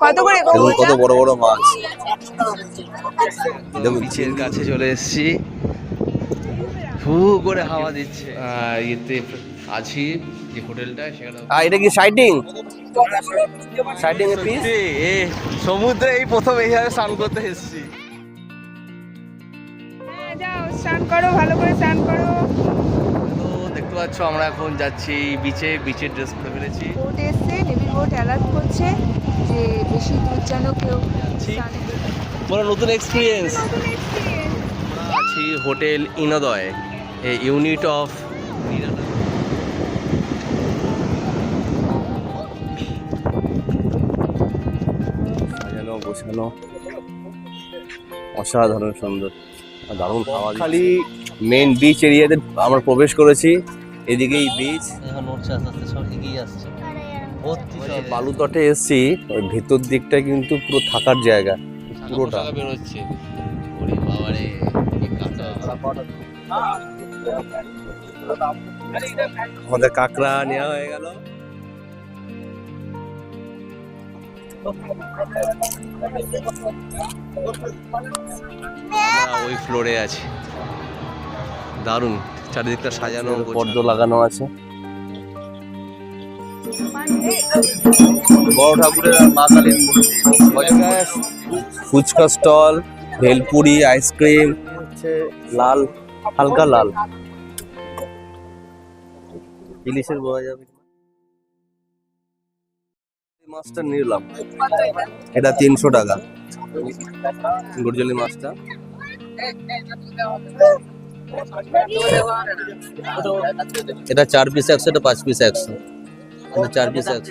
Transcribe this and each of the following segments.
কত করে কত বড় বড় মাছ। বিচের কাছে চলে এসেছি, ফু করে হাওয়া দিচ্ছে। ইয়েতে আছি যে হোটেলটায়, সেখানে এটা কি সাইটিং এর পিস। সমুদ্রে এই প্রথম এইভাবে স্নান করতে এসেছি। যাও স্নান করো, ভালো করে স্নান করো। তো দেখতে পাচ্ছ আমরা এখন যাচ্ছি বিচে, বিচের ড্রেস পরে ফেলেছি। বোট এসছে, নেভি বোট অ্যালার্ট করছে যে বেশি দূর যেন কেউ বড় নতুন এক্সপিরিয়েন্স। আছি হোটেল ইনোদয়, এ ইউনিট অফ সাজানো গোছানো, অসাধারণ সুন্দর, দারুণ হাওয়া। খালি মেন বিচ এরিয়াতে আমরা প্রবেশ করেছি। এদিকেই বিচ, এখন উঠছে আস্তে আস্তে, সব এগিয়ে আসছে। বালু তটে এসছি, ওই ভেতর দিকটা কিন্তু পুরো থাকার জায়গা, পুরোটা বেরোচ্ছে। আমাদের কাঁকড়া নেওয়া হয়ে গেল। ওই ফ্লোরে আছে, দারুণ চারিদিকটা সাজানো, পর্দা লাগানো আছে। বড় ঠাকুরের মা কালীর ফুচকা স্টল, ভেলপুরি, আইসক্রিম, লাল হালকা লাল ইলিশের বোঝা যাবে। মাছটা নিলাম, এটা 300 টাকা গুরজলি মাছটা। এটা 4 পিস 100, এটা 5 পিস 100, এটা 4 পিস 100।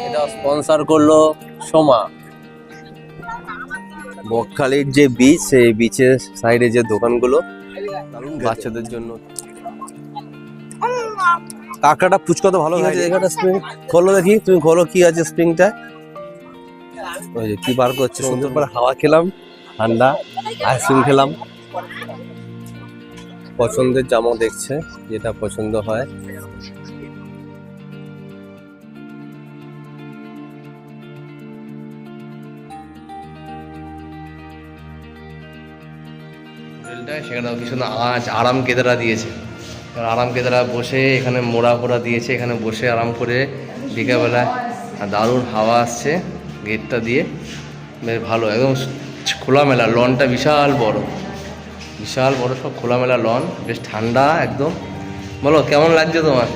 এটা স্পন্সর করলো সোমা। বকখালির যে বিচ, সেই বিচের সাইডে যে দোকানগুলো বাচ্চাদের জন্য। কাঁকড়াটা ফুচকা তো ভালো হয়েছে। এখানে স্প্রিং খোলো দেখি, তুমি খোলো কি আছে স্প্রিংটা। ওই যে কি বার করছে, সুন্দর করে হাওয়া খেলাম, ঠান্ডা আইসক্রিম খেলাম। পছন্দের জামা দেখছে, যেটা পছন্দ হয়। সেখানে কিছু না আজ আরাম কেদারা দিয়েছে, আরাম কেদারা বসে এখানে মোড়া ফোড়া দিয়েছে, এখানে বসে আরাম করে বিকালবেলা দারুণ হাওয়া আসছে গেটটা দিয়ে, বেশ ভালো। একদম খোলামেলা লনটা, বিশাল বড় সব খোলামেলা লন, বেশ ঠান্ডা একদম। বলো কেমন লাগছে তোমার?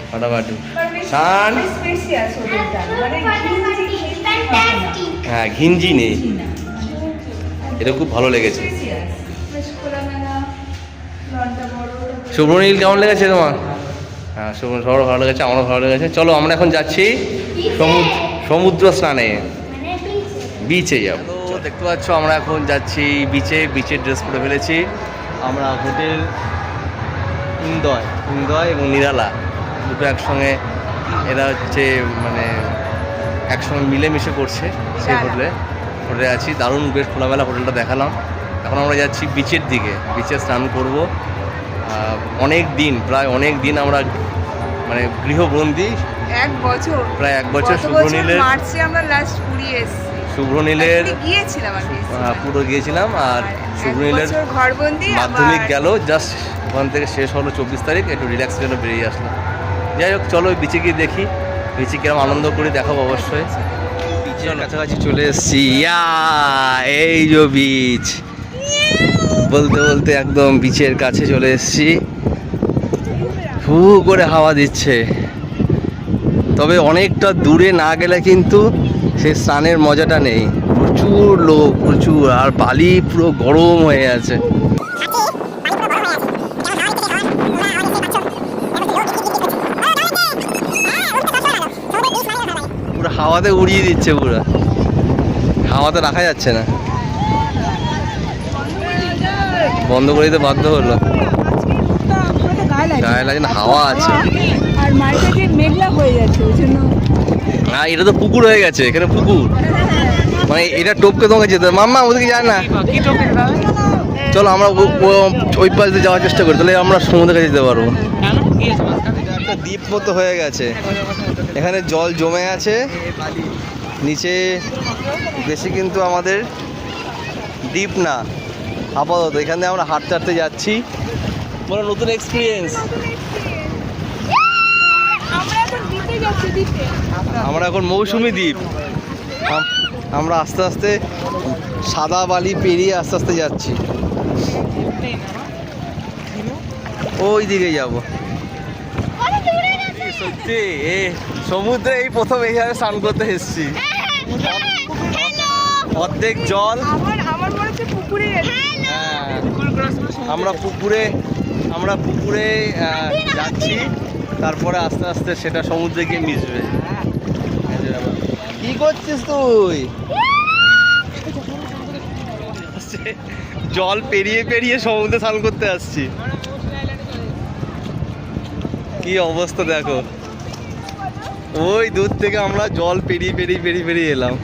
ফাটাফাটি। শান, হ্যাঁ ঘিঞ্জি নেই, এটা খুব ভালো লেগেছে। শুভ্রনীল কেমন লেগেছে তোমার? হ্যাঁ সবার ভালো লেগেছে, আমারও ভালো লেগেছে। চলো আমরা এখন যাচ্ছি সমুদ্র স্নানে, বিচে যাব। তো দেখতে পাচ্ছ আমরা এখন যাচ্ছি বিচে, বিচের ড্রেস পরে ফেলেছি আমরা। হোটেল ইন্দয় এবং নিরালা দুটো একসঙ্গে, এরা হচ্ছে মানে একসঙ্গে মিলেমিশে করছে সেই হোটেলে আছি। দারুণ বেশ খোলামেলা হোটেলটা দেখালাম। এখন আমরা যাচ্ছি বিচের দিকে, বিচে স্নান করব। প্রায় অনেক দিন আমরা মানে গৃহবন্দী, প্রায় এক বছর। শুভ্রনীলের মার্চে আমরা লাস্ট পুরী এসেছি, শুভ্রনীলের গিয়েছিলাম পুরো গিয়েছিলাম। আর শুভ্রনীলের মাধ্যমিক গেল, জাস্ট ওখান থেকে শেষ হলো 24 তারিখ, একটু রিল্যাক্সের জন্য বেরিয়ে আসলাম। যাই হোক চলো বিচে গিয়ে দেখি, বিচে কিরকম আনন্দ করে দেখাবো অবশ্যই। বিচের কাছাকাছি চলে এসেছি, এই যে বিচ, বলতে বলতে একদম বিচের কাছে চলে এসেছি। ফু করে হাওয়া দিচ্ছে, তবে অনেকটা দূরে না গেলে কিন্তু সেই স্নানের মজাটা নেই। প্রচুর লোক, প্রচুর, আর বালি পুরো গরম হয়ে আছে। পুরো হাওয়াতে উড়িয়ে দিচ্ছে, পুরো হাওয়াতে রাখা যাচ্ছে না, বন্ধ করে দিতে বাধ্য হলো। গায়ে লাগে না, হাওয়া আছে আর মাঝে মেঘলা হয়ে যাচ্ছে, ওই জন্য হ্যাঁ, এটা তো পুকুর হয়ে গেছে, এখানে পুকুর, মানে এটা টোপকে তোমাকে যেতে হবে। মাম্মা ওদিকে যায় না, চলো আমরা ওই পাশ দিয়ে যাওয়ার চেষ্টা করি, তাহলে আমরা সমুদ্রের কাছে যেতে পারবো। এটা একটা দ্বীপ মতো হয়ে গেছে, এখানে জল জমে আছে নিচে, বেশি কিন্তু আমাদের দ্বীপ না আপাতত। এখানে আমরা হাঁটতে হাঁটতে যাচ্ছি, বড় নতুন এক্সপিরিয়েন্স। আমরা এখন মৌসুমী দ্বীপ, আমরা আস্তে আস্তে সাদা বালি পেরিয়ে আস্তে আস্তে যাচ্ছি, ওই দিকে যাব। সত্যি সমুদ্রে এই প্রথম এইভাবে স্নান করতে এসেছি, অর্ধেক জল। হ্যাঁ, আমরা পুকুরে যাচ্ছি, তারপরে আস্তে আস্তে সেটা সমুদ্রে গিয়ে মিশবে। কি করছিস তুই? জল পেরিয়ে পেরিয়ে সমুদ্রে স্নান করতে আসছি, কি অবস্থা দেখো। ওই দূর থেকে আমরা জল পেরিয়ে পেরিয়ে পেরিয়ে পেরিয়ে এলাম।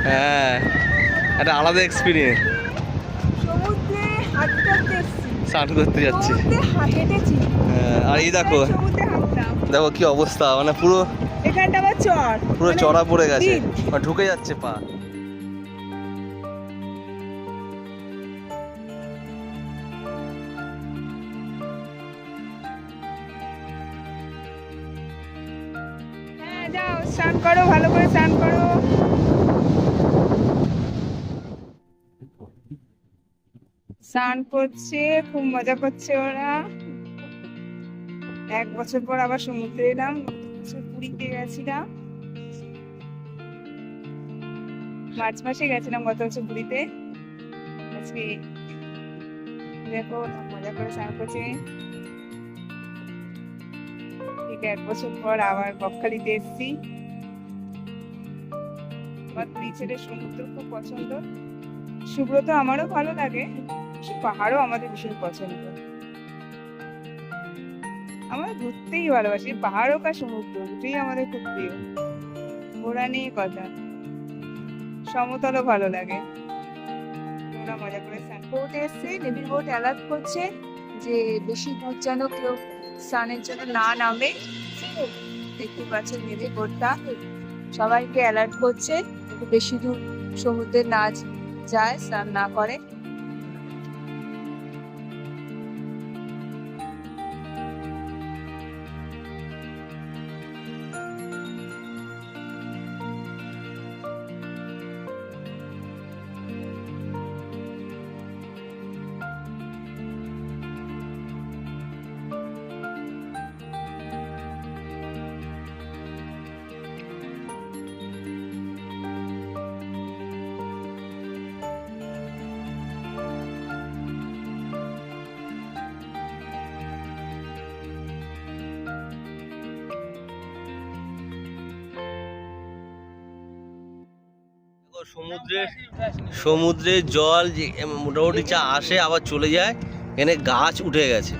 হ্যাঁ, একটা আলাদা এক্সপিরিয়েন্স। স্নান করতে যাচ্ছি, আর এই দেখো দেখো কি অবস্থা, মানে পুরো পুরো চড়া পড়ে গেছে, ঢুকে যাচ্ছে পা। যাও স্নান করো, ভালো করে স্নান করো। স্নান করছে, খুব মজা করছে ওরা। 1 বছর পর আবার সমুদ্রে এলাম, পুরীতে গেছিলাম, মার্চ মাসে গেছিলাম গত বছর পুরীতে। আজকে দেখো মজা করে স্নান করছে। ঠিক 1 বছর পর আবার বকখালিতে এসেছি। আমার 2 ছেলের সমুদ্র খুব পছন্দ, সুব্রত আমারও ভালো লাগে, পাহাড়ও আমাদের ভীষণ পছন্দ। আমরা ঘুরতেই ভালোবাসি, পাহাড় হোক আর সমুদ্র, দুটোই আমাদের খুব প্রিয়। ঘোরা নিয়ে কথা, সমতলও ভালো লাগে। ওরা মজা করে স্নান করতে এসছে, নেভির বোট অ্যালার্ট করছে যে বেশি দূর যেন কেউ স্নানের জন্য না নামে। দেখতে পাচ্ছেন নেভির বোটটা সবাইকে অ্যালার্ট করছে বেশি দূর সমুদ্রে না যায়, স্নান না করে। সমুদ্রের জল মোটামুটি যা আসে আবার চলে যায়, এখানে গাছ উঠে গেছে,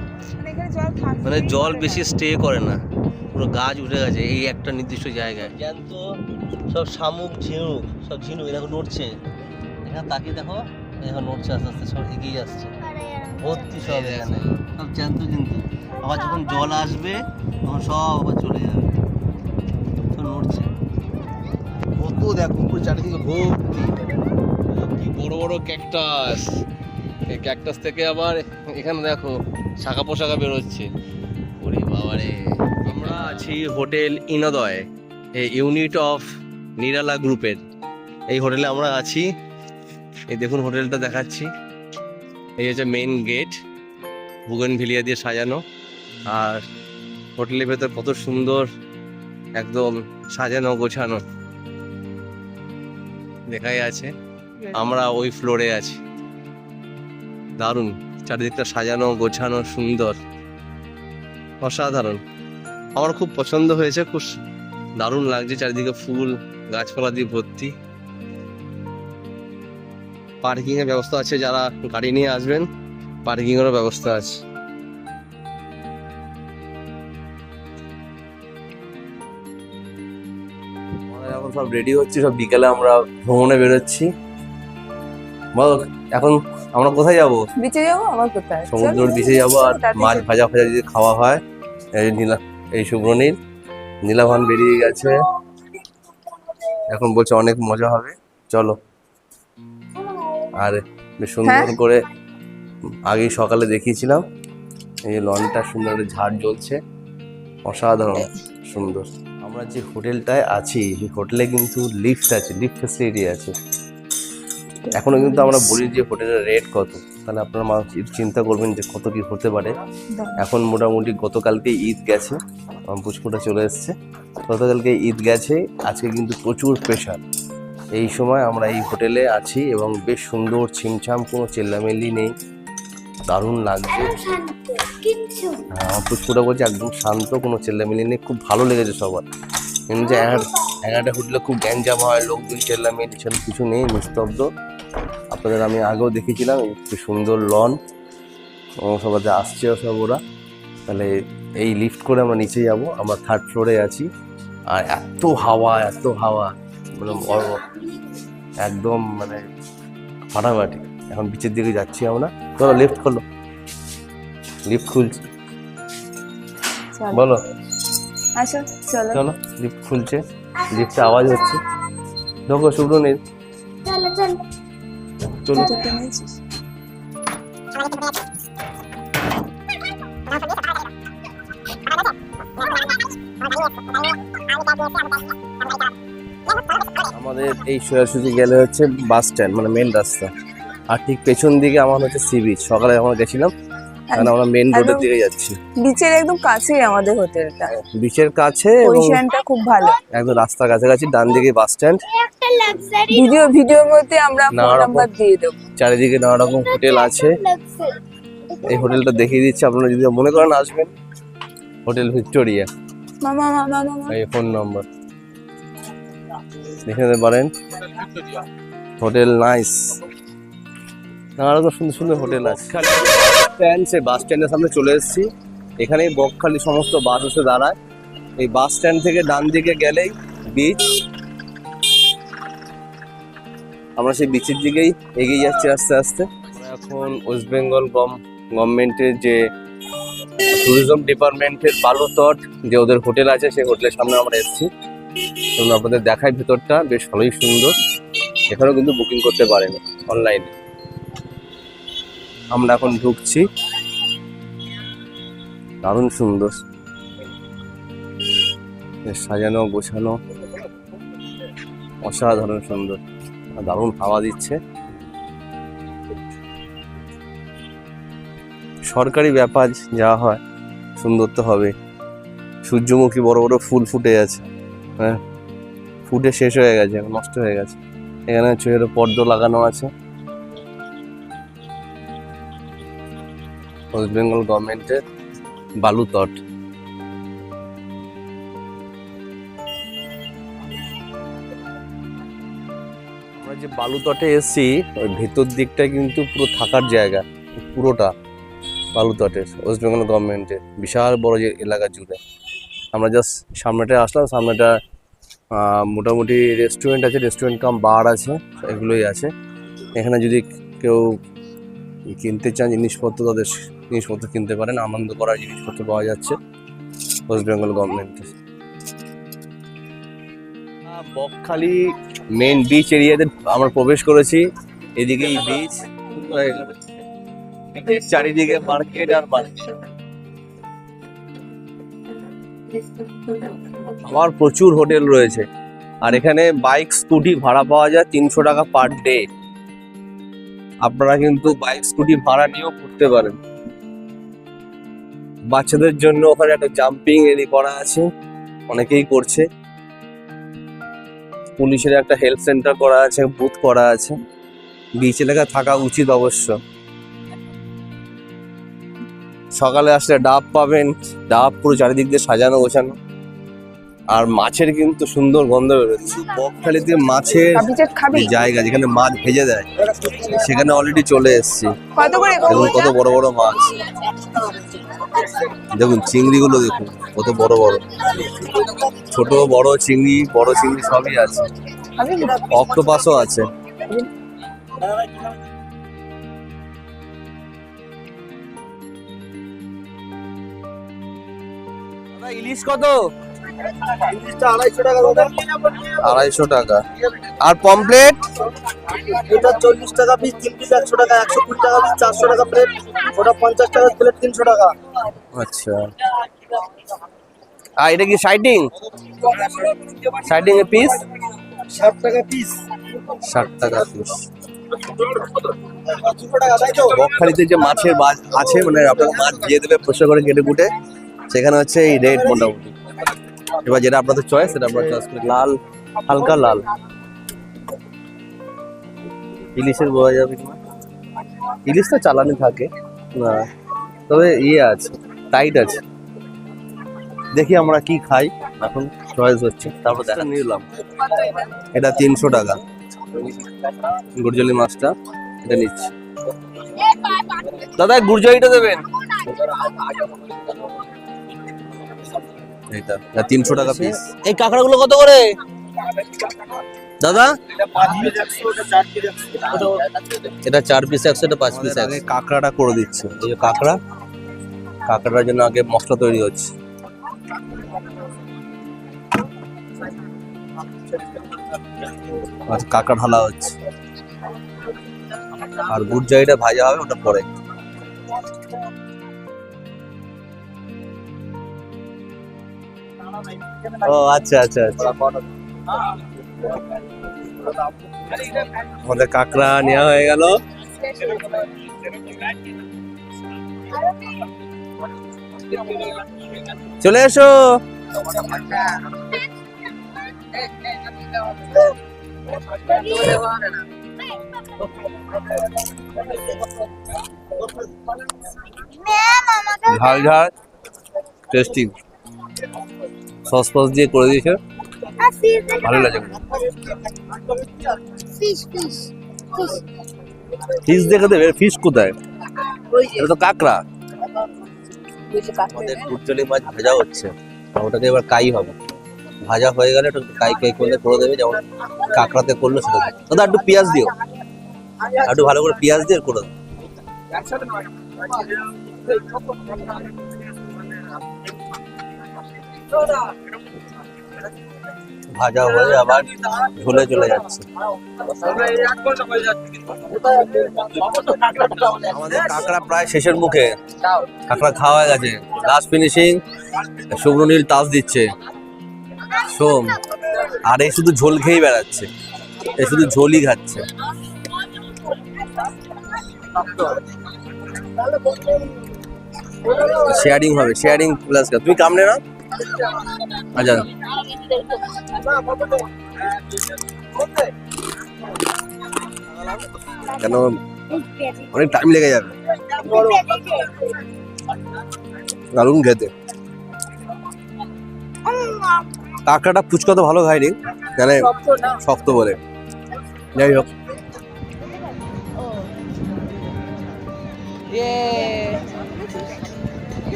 মানে জল বেশি স্টে করে না, পুরো গাছ উঠে গেছে এই একটা নির্দিষ্ট জায়গায়। জ্যান্ত সব শামুক ঝিনুক, সব ঝিনুক দেখো নড়ছে, এখানে তাকিয়ে দেখো, এখন নড়ছে আস্তে আস্তে, সব এগিয়ে আসছে, ভর্তি সব এখানে সব জ্যান্ত। কিন্তু আবার যখন জল আসবে তখন সব আবার চলে যাবে, সব নড়ছে। কত দেখো পুরো চারিদিকে ভর্তি, কি বড় বড় ক্যাকটাস। এই ক্যাকটাস থেকে আবার এখানে দেখো শাখা পোশাখা বেরোচ্ছে। ওরে বাবারে, আমরা আছি হোটেল ইনোদয়, এই ইউনিট অফ নিরালা গ্রুপের এই হোটেলে আমরা আছি। এই দেখুন হোটেলটা দেখাচ্ছি, এই হচ্ছে মেইন গেট, বুগেনভিলিয়া দিয়ে সাজানো, আর হোটেলের ভেতর কত সুন্দর একদম সাজানো গোছানো দেখাই আছে। আমরা ওই ফ্লোরে আছি, দারুণ চারিদিকটা সাজানো গোছানো সুন্দর, অসাধারণ। আমার খুব পছন্দ হয়েছে, খুব দারুণ লাগছে, চারিদিকে ফুল গাছপালা দিয়ে ভর্তি। পার্কিং এর ব্যবস্থা আছে, যারা গাড়ি নিয়ে আসবেন পার্কিং এরও ব্যবস্থা আছে। এখন সব রেডি হচ্ছে, সব বিকেলে আমরা ভ্রমণে বেরোচ্ছি। বল এখন আমরা কোথায় যাবো? বিচে যাবো। আবার কোথায়? সমুদ্রের বিচে যাবো। আর মাছ ভাজা ফাজা যদি খাওয়া হয়। এই সুব্রনীল নীলাভান বেরিয়ে গেছে, এখন বলছে অনেক মজা হবে, চলো। আর বেশ সুন্দর করে আগেই সকালে দেখিয়েছিলাম, এই লনটা সুন্দর ঝাড় জ্বলছে, অসাধারণ সুন্দর। আমরা যে হোটেলটায় আছি সেই হোটেলে কিন্তু লিফট আছে, লিফট ফ্যাসিলিটি আছে। এখনো কিন্তু আমরা বলি যে হোটেলের রেট কত, তাহলে আপনারা চিন্তা করবেন যে কত কি হতে পারে। এখন মোটামুটি গতকালকে ঈদ গেছে, পুচকুটা চলে এসছে, গতকালকে ঈদ গেছে, আজকে কিন্তু প্রচুর প্রেশার। এই সময় আমরা এই হোটেলে আছি এবং বেশ সুন্দর ছিমছাম, কোনো চেল্লামেল্লি নেই, দারুণ লাগছে। আমার পুচকুটা বলছে একদম শান্ত, কোনো চেল্লামেল্লি নেই, খুব ভালো লেগেছে সবার। কিন্তু যে একটা হোটেলে খুব গ্যাঞ্জাম হয়, লোকজন চেল্লামেল্লি সেরকম কিছু নেই, নিস্তব্ধ। আপনাদের আমি আগেও দেখেছিলাম একটু সুন্দর লন, সবাই আসছে সব ওরা। তাহলে এই লিফট করে আমরা নিচে যাব, আমরা 3rd ফ্লোরে আছি। আর এত হাওয়া মানে একদম মানে ফাটাফাটি। এখন বিচের দিকে যাচ্ছি আমরা। চলো লিফট খোলো, লিফট খুলছি, বলো আচ্ছা চলো। লিফট খুলছে, লিফটে আওয়াজ হচ্ছে, ঢোকো সুব্রনীল, চলো। আমাদের এই সোজাসুজি গেলে হচ্ছে বাস স্ট্যান্ড, মানে মেন রাস্তা। আর ঠিক পেছন দিকে আমার হচ্ছে সি বিচ। সকালে আমরা গেছিলাম, কারণ আমরা মেন রোডের দিকে যাচ্ছি। বিচের একদম কাছেই আমাদের হোটেলটা, বিচের কাছে, পজিশনটা খুব ভালো, একদম রাস্তার কাছাকাছি। ডান দিকে বাস স্ট্যান্ড। ভিডিওর মধ্যে আমরা ফোন নাম্বার দিয়ে দেব। চারিদিকে নানা রকম হোটেল আছে। এই হোটেলটা দেখিয়ে দিচ্ছি, আপনারা যদি মনে করেন আসবেন, হোটেল ভিক্টোরিয়া। মামা এই ফোন নাম্বার দেখে নিতে পারেন। হোটেল নাইস, নানা রকম সুন্দর সুন্দর হোটেল আছে। সেই বাস স্ট্যান্ডের সামনে চলে এসেছি। এখানেই বকখালি সমস্ত বাস এসে দাঁড়ায়। এই বাস স্ট্যান্ড থেকে ডান দিকে গেলেই বিচ। আমরা সেই বিচের দিকেই এগিয়ে যাচ্ছি আস্তে আস্তে। এখন ওয়েস্ট বেঙ্গল গভর্নমেন্টের যে ট্যুরিজম ডিপার্টমেন্টের বালুতট যে ওদের হোটেল আছে, সেই হোটেলের সামনে আমরা এসেছি। এবং আপনাদের দেখাই, ভিতরটা বেশ ভালোই সুন্দর। এখানেও কিন্তু বুকিং করতে পারেন অনলাইনে। আমরা এখন ঢুকছি, দারুণ সুন্দর, সাজানো গোছানো, অসাধারণ সুন্দর, দারুণ হাওয়া দিচ্ছে। সরকারি ব্যাপার যা হয়, সুন্দর তো হবে। সূর্যমুখী বড় বড় ফুল ফুটে আছে, হ্যাঁ, ফুটে শেষ হয়ে গেছে, নষ্ট হয়ে গেছে। এখানে ছোট পর্দা লাগানো আছে। ওয়েস্ট বেঙ্গল গভর্নমেন্টের বালুতট। আমরা যে বালুতটে এসেছি, ওই ভেতর দিকটা কিন্তু পুরো থাকার জায়গা, পুরোটা বালুতটের ওয়েস্ট বেঙ্গল গভর্নমেন্টের বিশাল বড় যে এলাকা জুড়ে। আমরা জাস্ট সামনেটায় আসলাম, সামনেটা মোটামুটি রেস্টুরেন্ট আছে, রেস্টুরেন্ট কাম বার আছে, এগুলোই আছে। এখানে যদি কেউ কিনতে চান জিনিসপত্র, তাদের জিনিসপত্র কিনতে পারেন। আনন্দ করার জিনিসপত্র পাওয়া যাচ্ছে ওয়েস্ট বেঙ্গল গভর্নমেন্টের। বকখালি মেন বিচ এরিয়াতে আমরা প্রবেশ করেছি। এদিকেই বিচ, চারিদিকে মার্কেট আর মার্কেট। আমার প্রচুর হোটেল রয়েছে। আর এখানে বাইক স্কুটি ভাড়া পাওয়া যায় 300 টাকা পার ডে। আপনারা কিন্তু বাইক স্কুটি ভাড়া নিয়েও ঘুরতে পারেন। বাচ্চাদের জন্য ওখানে একটা জাম্পিং এরিয়া করা আছে, অনেকেই করছে। পুলিশের একটা হেল্প সেন্টার করা আছে, বুথ করা আছে। বিচ এলাকা থাকা উচিত অবশ্য। সকালে আসলে ডাব পাবেন, ডাব পুরো চারিদিক দিয়ে সাজানো গোছানো। আর মাছের কিন্তু সুন্দর গন্ধ বেরোচ্ছে। বকখালিতে মাছের জায়গা, যেখানে মাছ ভেজে দেয়, সেখানে অলরেডি চলে এসেছি। কত বড় বড় মাছ। দেখুন চিংড়িগুলো দেখুন কত বড় বড়, ছোট বড় চিংড়ি সবই আছে, অক্টোপাসও আছে। ইলিশ কত? 250 টাকা। আর পমপ্লেট? এটা 40 টাকা পিস, 3 পিস 100 টাকা, 120 টাকা পিস, 400 টাকা প্লেট, ওটা 50 টাকা প্লেট, 300 টাকা। আচ্ছা, আর এটা কি সাইডিং এর পিস? 60 টাকা পিস। 60 টাকা পিস। বকখালিতে যে মাছের বাজার আছে, মানে আপনাকে মাছ দিয়ে দেবে পরিষ্কার করে কেটে কুটে, সেখানে হচ্ছে এই রেট মোটামুটি। এবার যেটা আপনাদের চয়েস সেটা আপনারা চয়েস করে, লাল, হালকা লাল। ইলিশের বোঝা যাবে কি, ইলিশ তো চালানি থাকে না, তবে ইয়ে আছে, টাইট আছে। দেখি আমরা কি খাই, এখন চয়েস হচ্ছে, তারপর দেখা নিলাম। এটা 300 টাকা গুরজলি মাছটা, এটা নিচ্ছি। দাদা গুরজলিটা দেবেন, এটা 300 টাকা পিস। এই কাঁকড়াগুলো কত করে দাদা? এটা 4 পিস 100, এটা 5 পিস 100। কাঁকড়াটা করে দিচ্ছে, এই যে কাঁকড়াটার জন্য আগে মশলা তৈরি হচ্ছে। কাঁকড়া ঢালা হচ্ছে, আর গুড়জাইটা ভাজা হবে, ওটা পরে। ও আচ্ছা আচ্ছা আচ্ছা, আমাদের কাঁকড়া নেওয়া হয়ে গেল। চলে এসো। ঝাল ঝাল টেস্টি, সস ফস দিয়ে করে দিয়েছে, ভালো লাগে। ফিশ দেখে দেবে, ফিশ কোথায়? এটা তো কাঁকড়া। আমাদের গুরজলি মাছ ভাজা হচ্ছে, ওটাকে এবার কাই হবে, ভাজা হয়ে গেলে একটু কাই করলে করে দেবে, যেমন কাঁকড়াতে করলো সেটা। দাদা একটু পেঁয়াজ দিও, একটু ভালো করে পেঁয়াজ দিয়ে করে দাও। ভাজা হয়ে আবার ঝোলে চলে যাচ্ছে। আমাদের কাঁকড়া প্রায় শেষের মুখে, কাঁকড়া খাওয়া হয়ে গেছে, লাস্ট ফিনিশিং। শুভ্র নীল টাচ দিচ্ছে সোম, আর এই শুধু ঝোল খেয়েই বেড়াচ্ছে, এই শুধু ঝোলই খাচ্ছে। শেয়ারিং হবে, শেয়ারিং প্লাস। তুমি কামড়ে না? আচ্ছা, কেন অনেক টাইম লেগে যাবে, দারুণ খেতে। কাঁকড়াটা ফুচকা তো ভালো খাইনি, মানে শক্ত বলে। যাই হোক,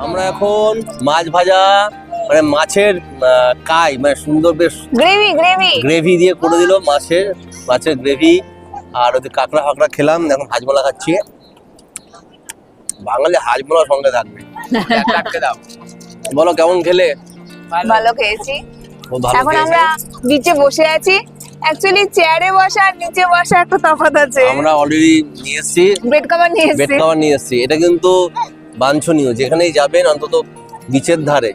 আমরা এখন মাছ ভাজা, মানে মাছের কাই, মানে সুন্দর বেশ গ্রেভি দিয়ে করে দিল, মাছের গ্রেভি। আর ওদের কাঁকড়া ফাঁকড়া খেলাম, এখন হাজমলা খাচ্ছি। বাঙালি হাজমলা সঙ্গে থাকবে। বলো কেমন খেলে? ভালো খেয়েছি। এখন আমরা নিচে বসে আছি। অ্যাকচুয়ালি চেয়ারে বসা আর নিচে বসা একটা তফাৎ আছে। আমরা অলরেডি নিয়ে এসেছি, বেড কভার নিয়ে এসেছি। এটা কিন্তু বাঞ্ছনীয়, যেখানেই যাবেন অন্তত বিচের ধারে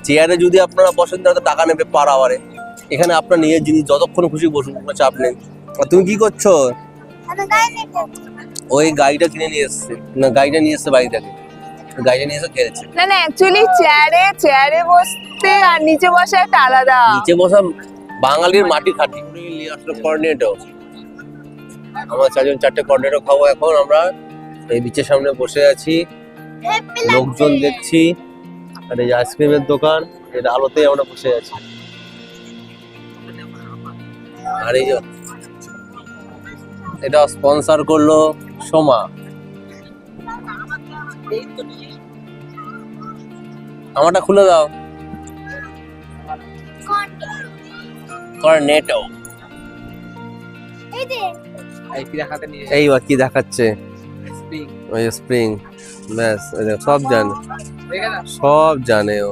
চেয়ারে যদি আপনারা বসেন তাহলে টাকা নেবে পার আওয়ারে। এখানে আপনার নিজের জিনিস যতক্ষণ খুশি বসুন, কোনো চাপ নেই। আর তুমি কি করছো? ওই গাড়িটা কিনে নিয়ে এসছে, না গাড়িটা নিয়ে এসছে বাড়ি থেকে, গাড়িটা নিয়ে এসে খেয়েছে। না অ্যাকচুয়ালি চেয়ারে বসতে আর নিচে বসা একটা আলাদা। নিচে বসা বাঙালির মাটি খাটি। নিয়ে আসলো কর্নেটো, আমরা 4 কর্নেটো খাবো। এখন আমরা এই বিচের সামনে বসে আছি, লোকজন দেখছি, আর এই আইসক্রিমের দোকান, এর আলোতে আমরা বসে আছি। আর এই যে এটা স্পন্সর করলো সোমা। আমারটা খুলে দাও। কর্নেটো। এই কি দেখাচ্ছে? ওই স্প্রিং। ব্যাস সব জানে, সব জানে ও,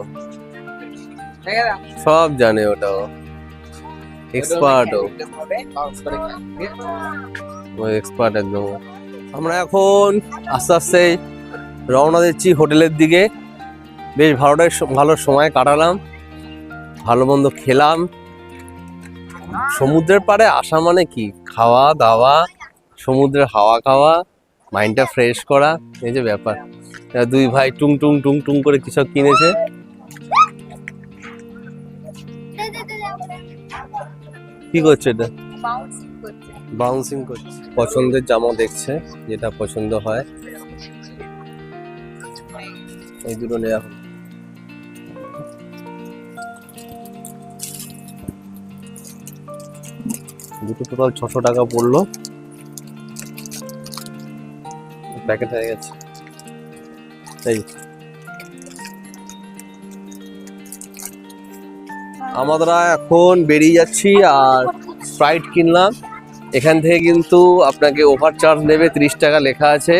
সব জানে ওটা, ও এক্সপার্ট, ও এক্সপার্ট একদম। আমরা এখন আস্তে আস্তে রওনা দিচ্ছি হোটেলের দিকে। বেশ ভালো সময় কাটালাম, ভালো মন্দ খেলাম। সমুদ্রের পাড়ে আসা মানে কি, খাওয়া দাওয়া, সমুদ্রের হাওয়া খাওয়া, মাইন্ডটা ফ্রেশ করা, এই যে ব্যাপার। দুই ভাই টুং টুং টুং টুং করে কিছু কিনেছে। কি করছে এটা? বাউন্সিং করছে। পছন্দের জামা দেখছে, যেটা পছন্দ হয়। এই দুটো নেওয়া হলো। দুটো টোটাল 600 টাকা পড়লো, প্যাকেট হয়ে গেছে। এই আমরা এখন বেরিয়ে যাচ্ছি, আর স্প্রাইট কিনলাম। এখান থেকে কিন্তু আপনাকে ওভার চার্জ নেবে, 30 টাকা লেখা আছে,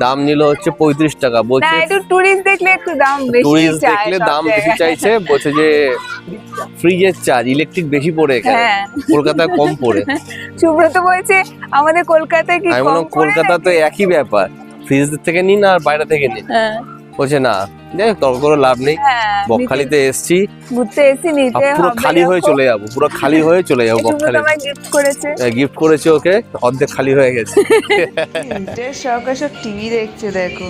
দাম নিল হচ্ছে 35 টাকা। বলছে টুরিস্ট দেখলে একটু দাম বেশি, টুরিস্ট দেখলে দাম বেশি চাইছে, বলছে যে ফ্রিজের চার্জ ইলেকট্রিক বেশি পড়ে এখানে, কলকাতায় কম পড়ে। সুব্রত বলছে আমাদের কলকাতায় কি আমি বললাম কলকাতা তো একই ব্যাপার, ফ্রিজ থেকে নিন আর বাইরে থেকে নিন। বলছে না, যাই হোক তর্ক করে লাভ নেই। বকখালিতে এসছি, ঘুরতে এসছি, নিতে পুরো খালি হয়ে চলে যাবো, পুরো খালি হয়ে চলে যাবো বকখালি। গিফট করেছে ওকে, অর্ধেক খালি হয়ে গেছে। সরকার সব টিভি দেখছে, দেখো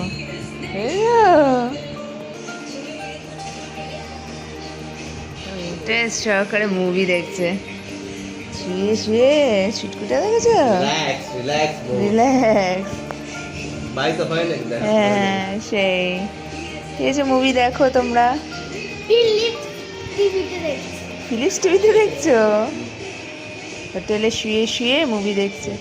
সরকারে মুভি দেখছে, শুয়ে শুয়ে ছুটকুটা দেখেছো, রিল্যাক্স। হ্যাঁ সেই ঠিক আছে, মুভি দেখো তোমরা। ফিলিপস টিভিতে দেখছো, হোটেলে শুয়ে শুয়ে মুভি দেখছে।